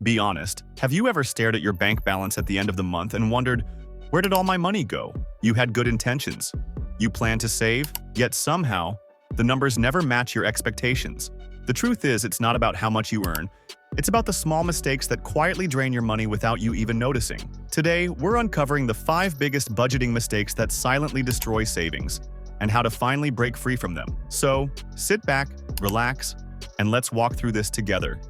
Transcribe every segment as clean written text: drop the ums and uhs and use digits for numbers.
Be honest, have you ever stared at your bank balance at the end of the month and wondered, where did all my money go? You had good intentions. You planned to save, yet somehow, the numbers never match your expectations. The truth is, it's not about how much you earn. It's about the small mistakes that quietly drain your money without you even noticing. Today, we're uncovering the 5 biggest budgeting mistakes that silently destroy savings and how to finally break free from them. So, sit back, relax, and let's walk through this together.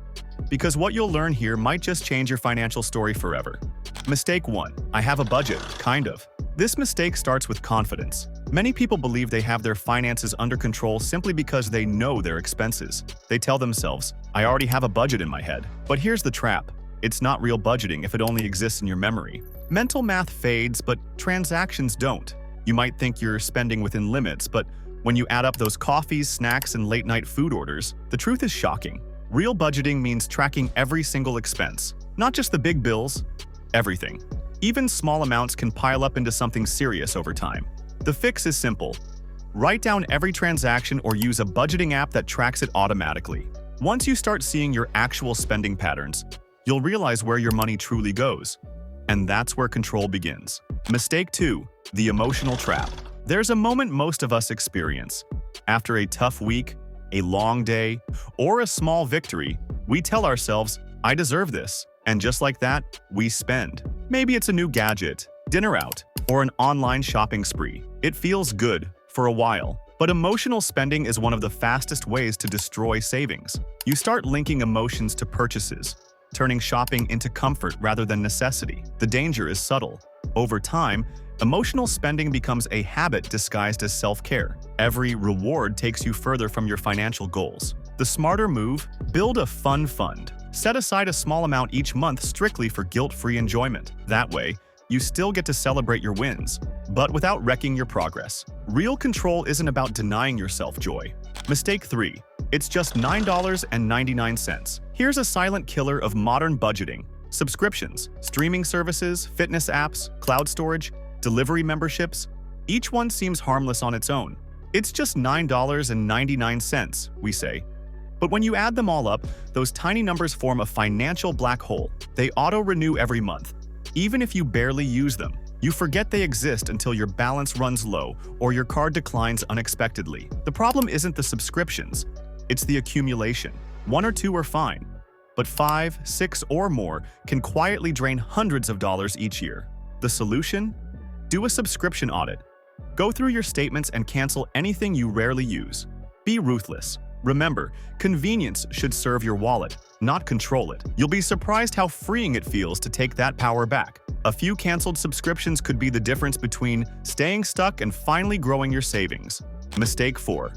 Because what you'll learn here might just change your financial story forever. Mistake 1. I have a budget, kind of. This mistake starts with confidence. Many people believe they have their finances under control simply because they know their expenses. They tell themselves, I already have a budget in my head. But here's the trap. It's not real budgeting if it only exists in your memory. Mental math fades, but transactions don't. You might think you're spending within limits, but when you add up those coffees, snacks, and late-night food orders, the truth is shocking. Real budgeting means tracking every single expense, not just the big bills, everything. Even small amounts can pile up into something serious over time. The fix is simple. Write down every transaction or use a budgeting app that tracks it automatically. Once you start seeing your actual spending patterns, you'll realize where your money truly goes. And that's where control begins. Mistake 2. The emotional trap. There's a moment most of us experience. After a tough week, a long day, or a small victory, we tell ourselves, I deserve this. And just like that, we spend. Maybe it's a new gadget, dinner out, or an online shopping spree. It feels good for a while, but emotional spending is one of the fastest ways to destroy savings. You start linking emotions to purchases, turning shopping into comfort rather than necessity. The danger is subtle. Over time, emotional spending becomes a habit disguised as self-care. Every reward takes you further from your financial goals. The smarter move: build a fun fund. Set aside a small amount each month strictly for guilt-free enjoyment. That way, you still get to celebrate your wins, but without wrecking your progress. Real control isn't about denying yourself joy. Mistake 3. It's just $9.99. Here's a silent killer of modern budgeting. Subscriptions, streaming services, fitness apps, cloud storage, delivery memberships. Each one seems harmless on its own. It's just $9.99, we say. But when you add them all up, those tiny numbers form a financial black hole. They auto-renew every month. Even if you barely use them, you forget they exist until your balance runs low or your card declines unexpectedly. The problem isn't the subscriptions, it's the accumulation. 1 or 2 are fine, but 5, 6, or more can quietly drain hundreds of dollars each year. The solution? Do a subscription audit. Go through your statements and cancel anything you rarely use. Be ruthless. Remember, convenience should serve your wallet, not control it. You'll be surprised how freeing it feels to take that power back. A few canceled subscriptions could be the difference between staying stuck and finally growing your savings. Mistake 4.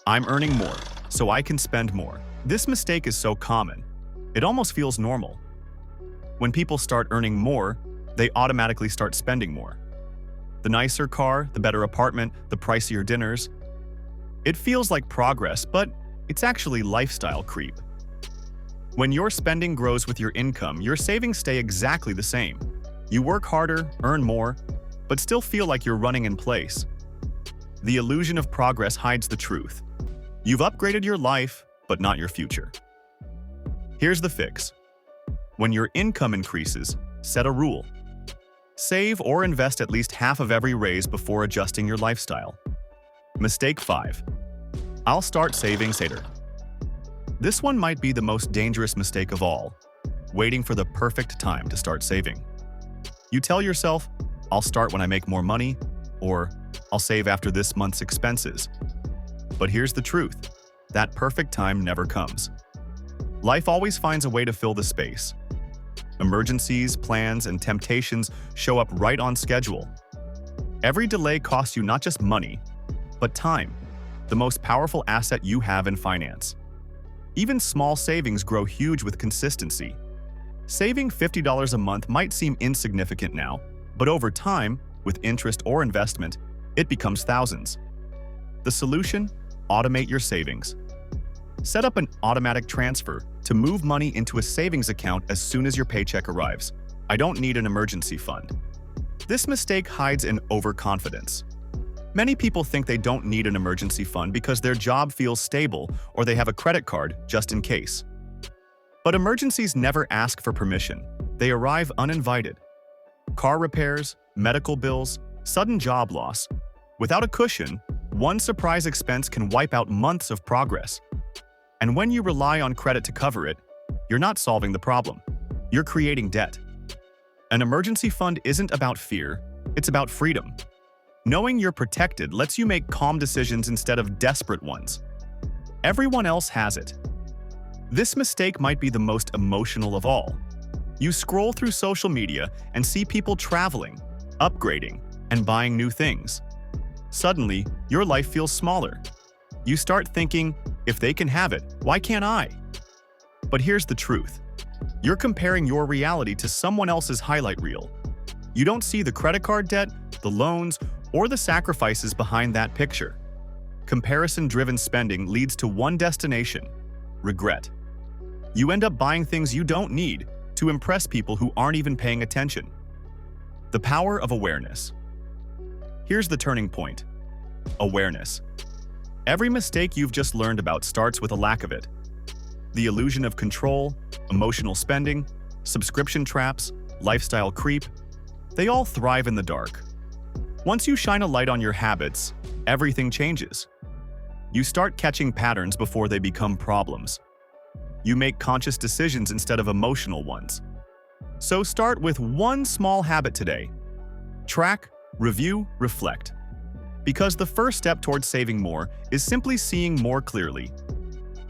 I'm earning more, so I can spend more. This mistake is so common, it almost feels normal. When people start earning more, they automatically start spending more. The nicer car, the better apartment, the pricier dinners. It feels like progress, but it's actually lifestyle creep. When your spending grows with your income, your savings stay exactly the same. You work harder, earn more, but still feel like you're running in place. The illusion of progress hides the truth. You've upgraded your life, but not your future. Here's the fix. When your income increases, set a rule. Save or invest at least half of every raise before adjusting your lifestyle. Mistake 5. I'll start saving later. This one might be the most dangerous mistake of all, waiting for the perfect time to start saving. You tell yourself, I'll start when I make more money, or I'll save after this month's expenses. But here's the truth. That perfect time never comes. Life always finds a way to fill the space. Emergencies, plans, and temptations show up right on schedule. Every delay costs you not just money, but time, the most powerful asset you have in finance. Even small savings grow huge with consistency. Saving $50 a month might seem insignificant now, but over time, with interest or investment, it becomes thousands. The solution? Automate your savings. Set up an automatic transfer to move money into a savings account as soon as your paycheck arrives. I don't need an emergency fund. This mistake hides in overconfidence. Many people think they don't need an emergency fund because their job feels stable or they have a credit card just in case. But emergencies never ask for permission. They arrive uninvited. Car repairs, medical bills, sudden job loss. Without a cushion, one surprise expense can wipe out months of progress. And when you rely on credit to cover it, you're not solving the problem. You're creating debt. An emergency fund isn't about fear, it's about freedom. Knowing you're protected lets you make calm decisions instead of desperate ones. Everyone else has it. This mistake might be the most emotional of all. You scroll through social media and see people traveling, upgrading, and buying new things. Suddenly, your life feels smaller. You start thinking, if they can have it, why can't I? But here's the truth. You're comparing your reality to someone else's highlight reel. You don't see the credit card debt, the loans, or the sacrifices behind that picture. Comparison-driven spending leads to one destination: regret. You end up buying things you don't need to impress people who aren't even paying attention. The power of awareness. Here's the turning point. Awareness. Every mistake you've just learned about starts with a lack of it. The illusion of control, emotional spending, subscription traps, lifestyle creep, they all thrive in the dark. Once you shine a light on your habits, everything changes. You start catching patterns before they become problems. You make conscious decisions instead of emotional ones. So start with one small habit today. Track, review, reflect. Because the first step towards saving more is simply seeing more clearly.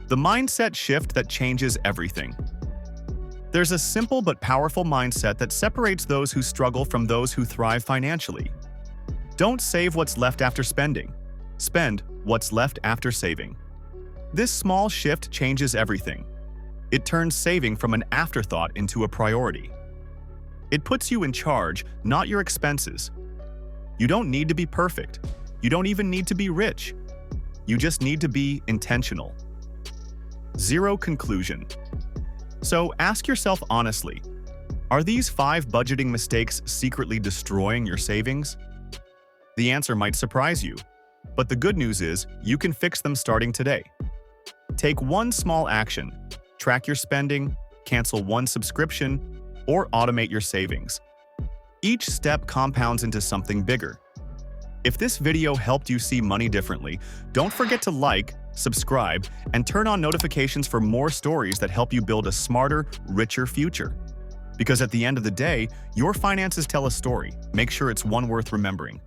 The mindset shift that changes everything. There's a simple but powerful mindset that separates those who struggle from those who thrive financially. Don't save what's left after spending. Spend what's left after saving. This small shift changes everything. It turns saving from an afterthought into a priority. It puts you in charge, not your expenses. You don't need to be perfect. You don't even need to be rich. You just need to be intentional. Zero conclusion. So ask yourself honestly, are these 5 budgeting mistakes secretly destroying your savings? The answer might surprise you, but the good news is you can fix them starting today. Take one small action. Track your spending, cancel one subscription, or automate your savings. Each step compounds into something bigger. If this video helped you see money differently, don't forget to like, subscribe, and turn on notifications for more stories that help you build a smarter, richer future. Because at the end of the day, your finances tell a story. Make sure it's one worth remembering.